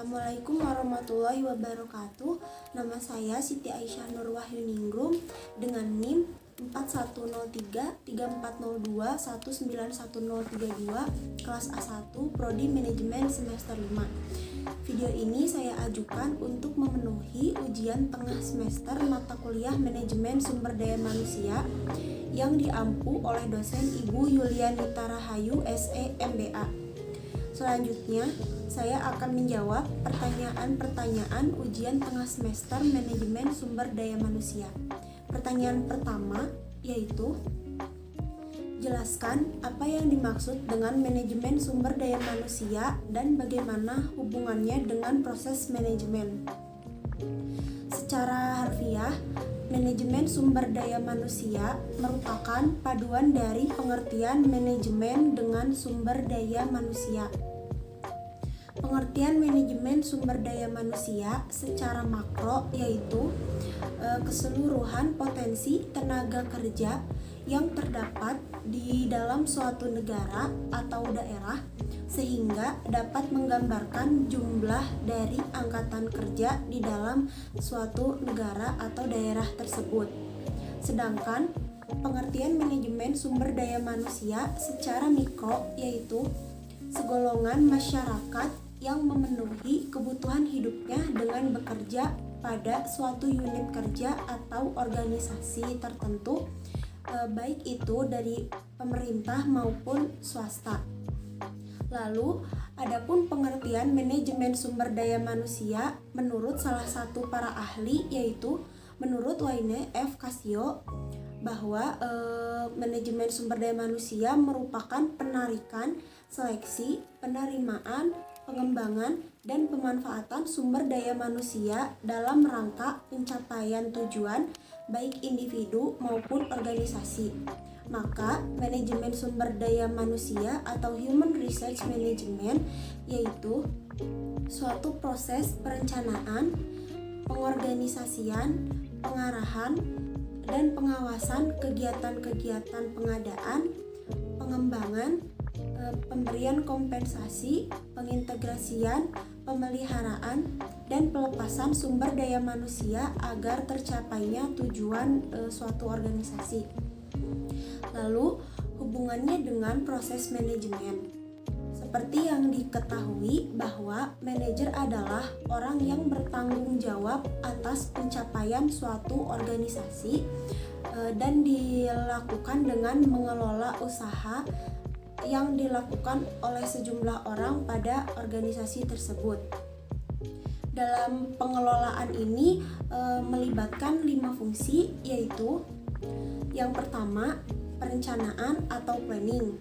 Assalamualaikum warahmatullahi wabarakatuh. Nama saya Siti Aisyah Nurwahyuningrum dengan NIM 41033402191032 kelas A1 Prodi Manajemen semester 5. Video ini saya ajukan untuk memenuhi ujian tengah semester mata kuliah Manajemen Sumber Daya Manusia yang diampu oleh dosen Ibu Yulianita Rahayu SE MBA. Selanjutnya, saya akan menjawab pertanyaan-pertanyaan ujian tengah semester Manajemen Sumber Daya Manusia. Pertanyaan pertama yaitu, jelaskan apa yang dimaksud dengan manajemen sumber daya manusia dan bagaimana hubungannya dengan proses manajemen. Secara harfiah, manajemen sumber daya manusia merupakan paduan dari pengertian manajemen dengan sumber daya manusia. Pengertian manajemen sumber daya manusia secara makro yaitu keseluruhan potensi tenaga kerja yang terdapat di dalam suatu negara atau daerah sehingga dapat menggambarkan jumlah dari angkatan kerja di dalam suatu negara atau daerah tersebut. Sedangkan pengertian manajemen sumber daya manusia secara mikro yaitu segolongan masyarakat yang memenuhi kebutuhan hidupnya dengan bekerja pada suatu unit kerja atau organisasi tertentu, baik itu dari pemerintah maupun swasta. Lalu, adapun pengertian manajemen sumber daya manusia menurut salah satu para ahli yaitu menurut Wayne F. Casio bahwa manajemen sumber daya manusia merupakan penarikan, seleksi, penerimaan, pengembangan, dan pemanfaatan sumber daya manusia dalam rangka pencapaian tujuan baik individu maupun organisasi. Maka, manajemen sumber daya manusia atau Human Resource Management yaitu suatu proses perencanaan, pengorganisasian, pengarahan, dan pengawasan kegiatan-kegiatan pengadaan, pengembangan, pemberian kompensasi, pengintegrasian, pemeliharaan, dan pelepasan sumber daya manusia agar tercapainya tujuan suatu organisasi. Lalu, hubungannya dengan proses manajemen. Seperti yang diketahui bahwa manajer adalah orang yang bertanggung jawab atas pencapaian suatu organisasi dan dilakukan dengan mengelola usaha yang dilakukan oleh sejumlah orang pada organisasi tersebut. Dalam pengelolaan ini melibatkan 5 fungsi, yaitu yang pertama, perencanaan atau planning.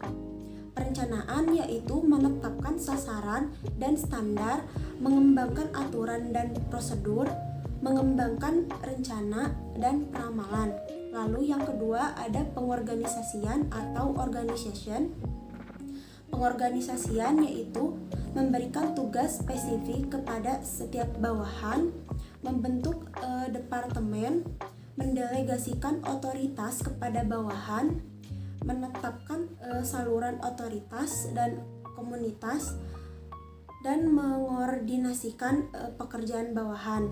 Perencanaan yaitu menetapkan sasaran dan standar, mengembangkan aturan dan prosedur, mengembangkan rencana dan peramalan. Lalu yang kedua ada pengorganisasian atau organization. Pengorganisasian yaitu memberikan tugas spesifik kepada setiap bawahan, membentuk departemen, mendelegasikan otoritas kepada bawahan, menetapkan saluran otoritas dan komunitas, dan mengordinasikan pekerjaan bawahan.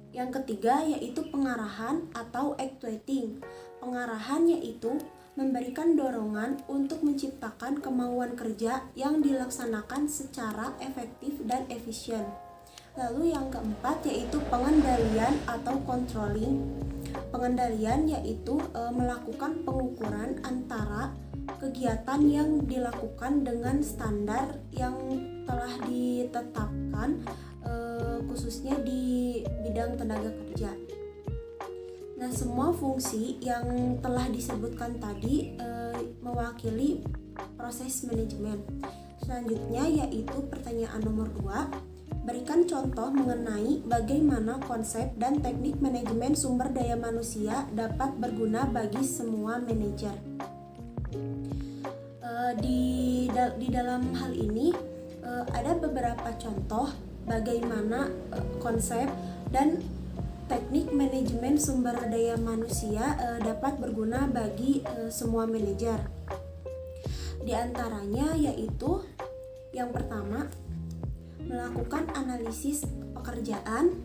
Yang ketiga yaitu pengarahan atau actuating. Pengarahan yaitu memberikan dorongan untuk menciptakan kemauan kerja yang dilaksanakan secara efektif dan efisien. Lalu yang keempat yaitu pengendalian atau controlling. Pengendalian yaitu melakukan pengukuran antara kegiatan yang dilakukan dengan standar yang telah ditetapkan khususnya di bidang tenaga kerja. Nah, semua fungsi yang telah disebutkan tadi mewakili proses manajemen. Selanjutnya yaitu pertanyaan nomor 2. Berikan contoh mengenai bagaimana konsep dan teknik manajemen sumber daya manusia dapat berguna bagi semua manajer. Di dalam hal ini ada beberapa contoh bagaimana konsep dan teknik manajemen sumber daya manusia dapat berguna bagi semua manajer. Di antaranya yaitu yang pertama, melakukan analisis pekerjaan.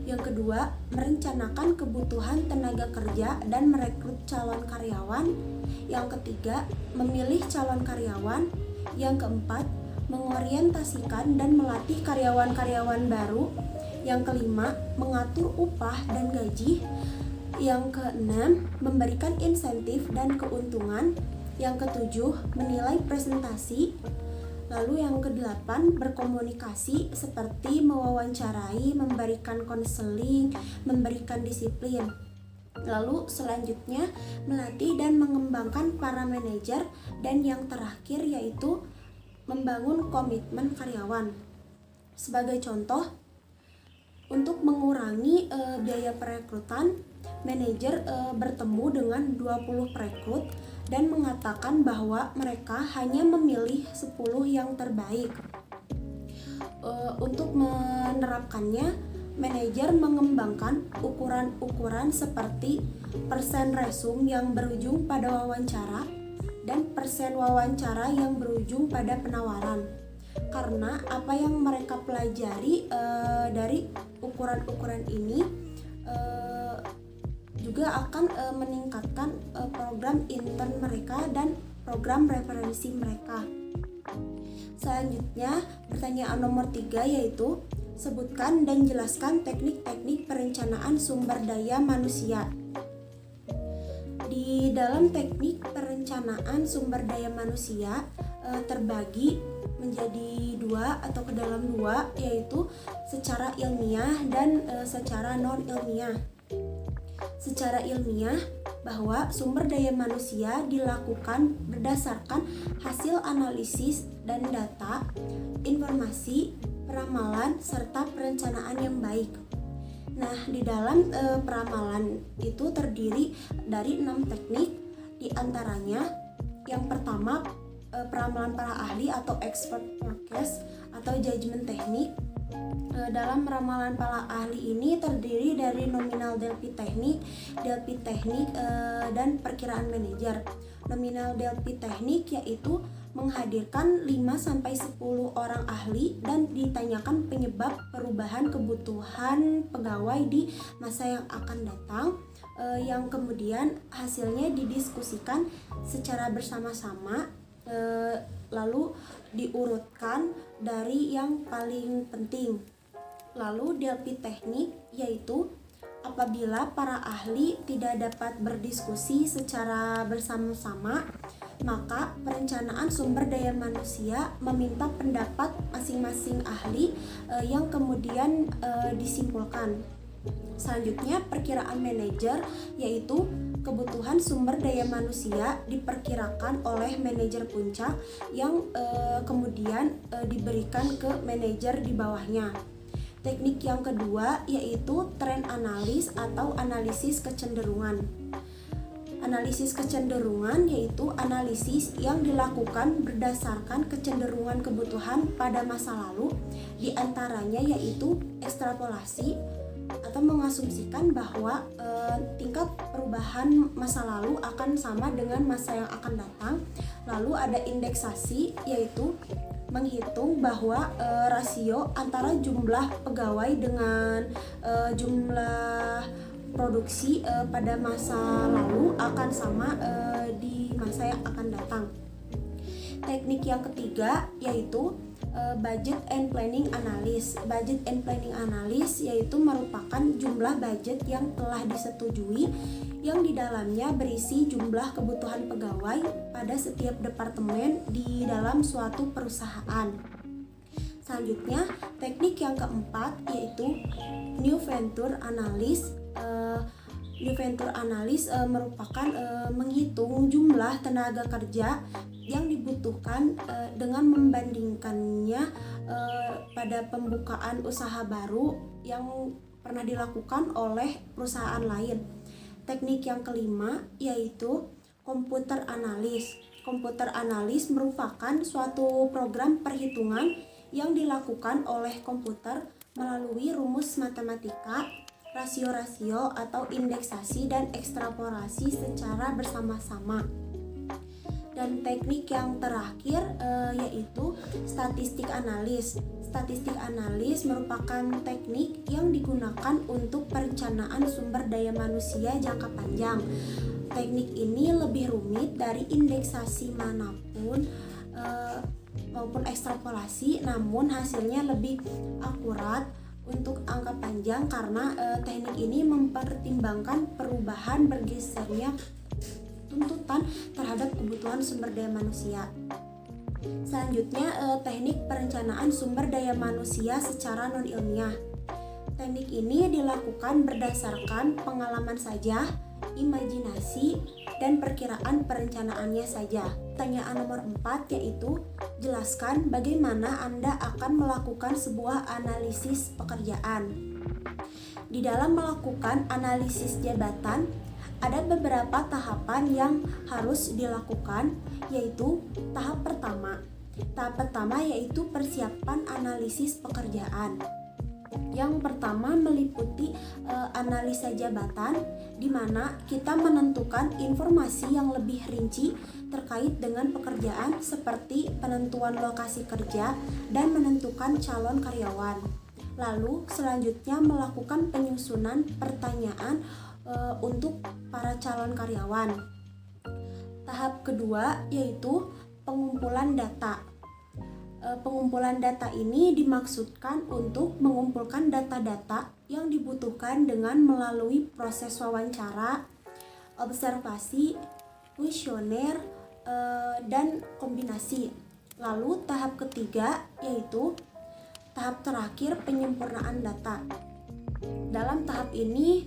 Yang kedua, merencanakan kebutuhan tenaga kerja dan merekrut calon karyawan. Yang ketiga, memilih calon karyawan. Yang keempat, mengorientasikan dan melatih karyawan-karyawan baru. Yang kelima, mengatur upah dan gaji. Yang keenam, memberikan insentif dan keuntungan. Yang ketujuh, menilai presentasi. Lalu yang kedelapan, berkomunikasi seperti mewawancarai, memberikan konseling, memberikan disiplin. Lalu selanjutnya, melatih dan mengembangkan para manajer. Dan yang terakhir yaitu membangun komitmen karyawan. Sebagai contoh, untuk mengurangi biaya perekrutan, manajer bertemu dengan 20 perekrut dan mengatakan bahwa mereka hanya memilih 10 yang terbaik. Untuk menerapkannya, manajer mengembangkan ukuran-ukuran seperti persen resume yang berujung pada wawancara dan persen wawancara yang berujung pada penawaran. Karena apa yang mereka pelajari dari ukuran-ukuran ini juga akan meningkatkan program intern mereka dan program referensi mereka. Selanjutnya, pertanyaan nomor 3 yaitu sebutkan dan jelaskan teknik-teknik perencanaan sumber daya manusia. Di dalam teknik perencanaan sumber daya manusia terbagi menjadi dua atau ke dalam dua, yaitu secara ilmiah dan secara non ilmiah. Secara ilmiah, bahwa sumber daya manusia dilakukan berdasarkan hasil analisis dan data, informasi, peramalan, serta perencanaan yang baik. Nah, di dalam peramalan itu terdiri dari 6 teknik, di antaranya yang pertama peramalan para ahli atau expert forecast atau judgment teknik. Dalam ramalan para ahli ini terdiri dari nominal Delphi teknik, dan perkiraan manajer. Nominal Delphi teknik yaitu menghadirkan 5-10 orang ahli dan ditanyakan penyebab perubahan kebutuhan pegawai di masa yang akan datang, yang kemudian hasilnya didiskusikan secara bersama-sama, lalu diurutkan dari yang paling penting. Lalu Delphi teknik yaitu apabila para ahli tidak dapat berdiskusi secara bersama-sama, maka perencanaan sumber daya manusia meminta pendapat masing-masing ahli yang kemudian disimpulkan. Selanjutnya, perkiraan manajer yaitu kebutuhan sumber daya manusia diperkirakan oleh manajer puncak yang kemudian diberikan ke manajer di bawahnya. Teknik yang kedua yaitu trend analis atau analisis kecenderungan. Analisis kecenderungan yaitu analisis yang dilakukan berdasarkan kecenderungan kebutuhan pada masa lalu, di antaranya yaitu ekstrapolasi atau mengasumsikan bahwa tingkat perubahan masa lalu akan sama dengan masa yang akan datang. Lalu ada indeksasi yaitu menghitung bahwa rasio antara jumlah pegawai dengan jumlah produksi pada masa lalu akan sama di masa yang akan datang. Teknik yang ketiga yaitu budget and planning analysis. Budget and planning analysis yaitu merupakan jumlah budget yang telah disetujui yang di dalamnya berisi jumlah kebutuhan pegawai pada setiap departemen di dalam suatu perusahaan. Selanjutnya, teknik yang keempat yaitu new venture analysis. New venture analysis merupakan menghitung jumlah tenaga kerja yang dibutuhkan dengan membandingkannya pada pembukaan usaha baru yang pernah dilakukan oleh perusahaan lain. Teknik yang kelima yaitu komputer analis. Komputer analis merupakan suatu program perhitungan yang dilakukan oleh komputer melalui rumus matematika, rasio-rasio atau indeksasi dan ekstrapolasi secara bersama-sama. Dan teknik yang terakhir yaitu statistik analis. Statistik analis merupakan teknik yang digunakan untuk perencanaan sumber daya manusia jangka panjang. Teknik ini lebih rumit dari indeksasi maupun ekstrapolasi, namun hasilnya lebih akurat untuk angka panjang karena teknik ini mempertimbangkan perubahan bergesernya tuntutan terhadap kebutuhan sumber daya manusia. Selanjutnya, teknik perencanaan sumber daya manusia secara non-ilmiah. Teknik ini dilakukan berdasarkan pengalaman saja, imajinasi, dan perkiraan perencanaannya saja. Pertanyaan nomor 4 yaitu, jelaskan bagaimana Anda akan melakukan sebuah analisis pekerjaan. Di dalam melakukan analisis jabatan, ada beberapa tahapan yang harus dilakukan, yaitu tahap pertama. Tahap pertama yaitu persiapan analisis pekerjaan. Yang pertama meliputi analisa jabatan, di mana kita menentukan informasi yang lebih rinci terkait dengan pekerjaan seperti penentuan lokasi kerja dan menentukan calon karyawan. Lalu selanjutnya melakukan penyusunan pertanyaan untuk para calon karyawan. Tahap kedua yaitu pengumpulan data. Pengumpulan data ini dimaksudkan untuk mengumpulkan data-data yang dibutuhkan dengan melalui proses wawancara, observasi, kuesioner, dan kombinasi. Lalu tahap ketiga yaitu tahap terakhir penyempurnaan data. Dalam tahap ini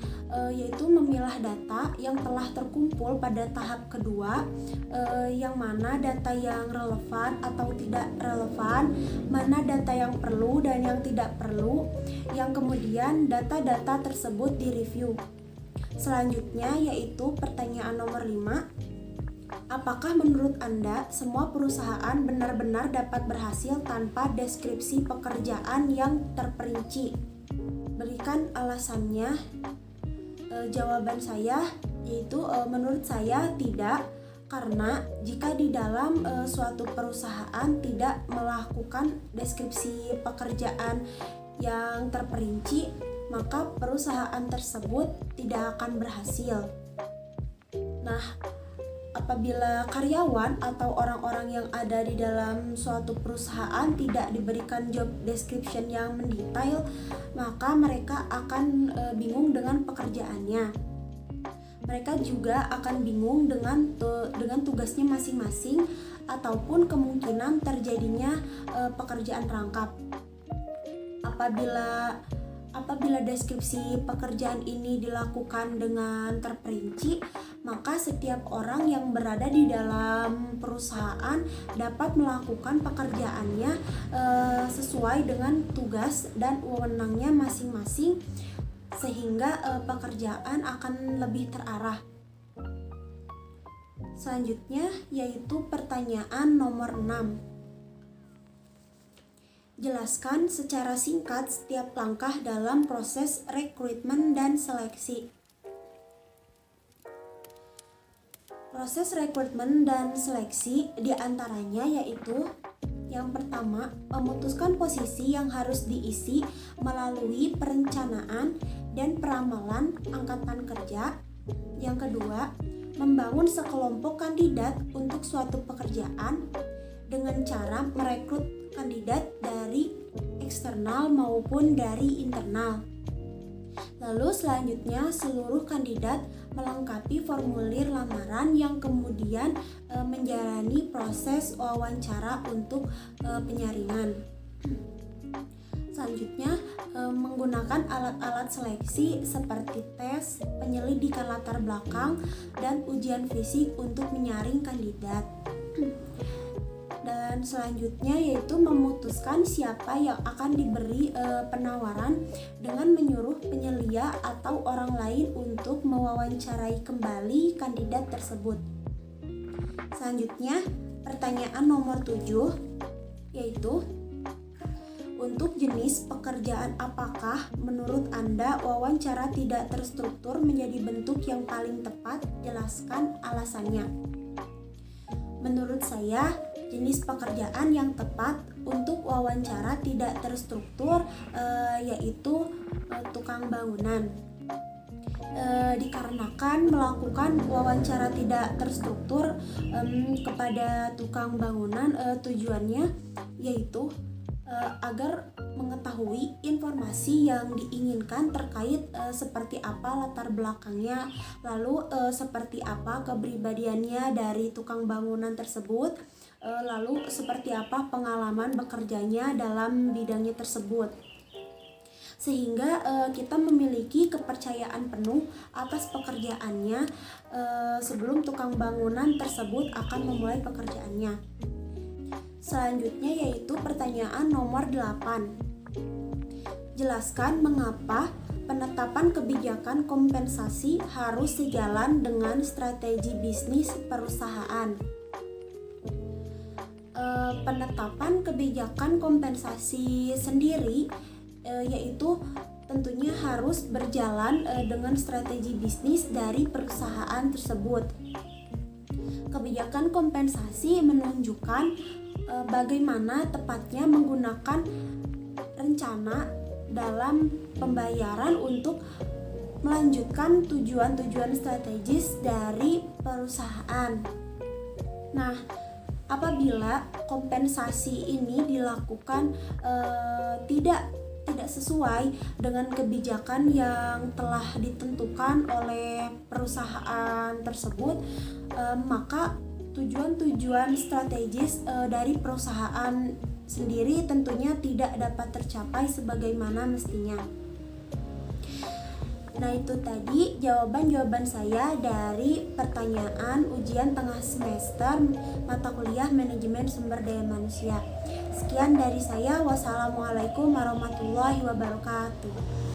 yaitu memilah data yang telah terkumpul pada tahap kedua, yang mana data yang relevan atau tidak relevan, mana data yang perlu dan yang tidak perlu, yang kemudian data-data tersebut direview. Selanjutnya yaitu pertanyaan nomor 5. Apakah menurut Anda semua perusahaan benar-benar dapat berhasil tanpa deskripsi pekerjaan yang terperinci? Berikan alasannya. Jawaban saya yaitu menurut saya tidak, karena jika di dalam suatu perusahaan tidak melakukan deskripsi pekerjaan yang terperinci, maka perusahaan tersebut tidak akan berhasil. Nah, apabila karyawan atau orang-orang yang ada di dalam suatu perusahaan tidak diberikan job description yang mendetail, maka mereka akan bingung dengan pekerjaannya. Mereka juga akan bingung dengan tugasnya masing-masing ataupun kemungkinan terjadinya pekerjaan rangkap. Apabila deskripsi pekerjaan ini dilakukan dengan terperinci, maka setiap orang yang berada di dalam perusahaan dapat melakukan pekerjaannya sesuai dengan tugas dan wewenangnya masing-masing, sehingga pekerjaan akan lebih terarah. Selanjutnya yaitu pertanyaan nomor 6. Jelaskan secara singkat setiap langkah dalam proses rekrutmen dan seleksi. Proses rekrutmen dan seleksi diantaranya yaitu yang pertama, memutuskan posisi yang harus diisi melalui perencanaan dan peramalan angkatan kerja. Yang kedua, membangun sekelompok kandidat untuk suatu pekerjaan dengan cara merekrut kandidat dari eksternal maupun dari internal. Lalu selanjutnya seluruh kandidat melengkapi formulir lamaran yang kemudian menjalani proses wawancara untuk penyaringan. Selanjutnya menggunakan alat-alat seleksi seperti tes, penyelidikan latar belakang, dan ujian fisik untuk menyaring kandidat. Dan selanjutnya yaitu memutuskan siapa yang akan diberi penawaran dengan menyuruh penyelia atau orang lain untuk mewawancarai kembali kandidat tersebut. Selanjutnya pertanyaan nomor 7 yaitu, untuk jenis pekerjaan apakah menurut Anda wawancara tidak terstruktur menjadi bentuk yang paling tepat? Jelaskan alasannya. Menurut saya, jenis pekerjaan yang tepat untuk wawancara wawancara tidak terstruktur yaitu tukang bangunan. Dikarenakan melakukan wawancara tidak terstruktur kepada tukang bangunan, tujuannya yaitu agar mengetahui informasi yang diinginkan terkait seperti apa latar belakangnya, lalu seperti apa kepribadiannya dari tukang bangunan tersebut, lalu seperti apa pengalaman bekerjanya dalam bidangnya tersebut, sehingga kita memiliki kepercayaan penuh atas pekerjaannya sebelum tukang bangunan tersebut akan memulai pekerjaannya. Selanjutnya yaitu pertanyaan nomor 8. Jelaskan mengapa penetapan kebijakan kompensasi harus sejalan dengan strategi bisnis perusahaan. Penetapan kebijakan kompensasi sendiri yaitu tentunya harus berjalan dengan strategi bisnis dari perusahaan tersebut. Kebijakan kompensasi menunjukkan bagaimana tepatnya menggunakan rencana dalam pembayaran untuk melanjutkan tujuan-tujuan strategis dari perusahaan. Nah, apabila kompensasi ini dilakukan tidak sesuai dengan kebijakan yang telah ditentukan oleh perusahaan tersebut, maka tujuan-tujuan strategis dari perusahaan sendiri tentunya tidak dapat tercapai sebagaimana mestinya. Nah, itu tadi jawaban-jawaban saya dari pertanyaan ujian tengah semester mata kuliah Manajemen Sumber Daya Manusia. Sekian dari saya. Wassalamualaikum warahmatullahi wabarakatuh.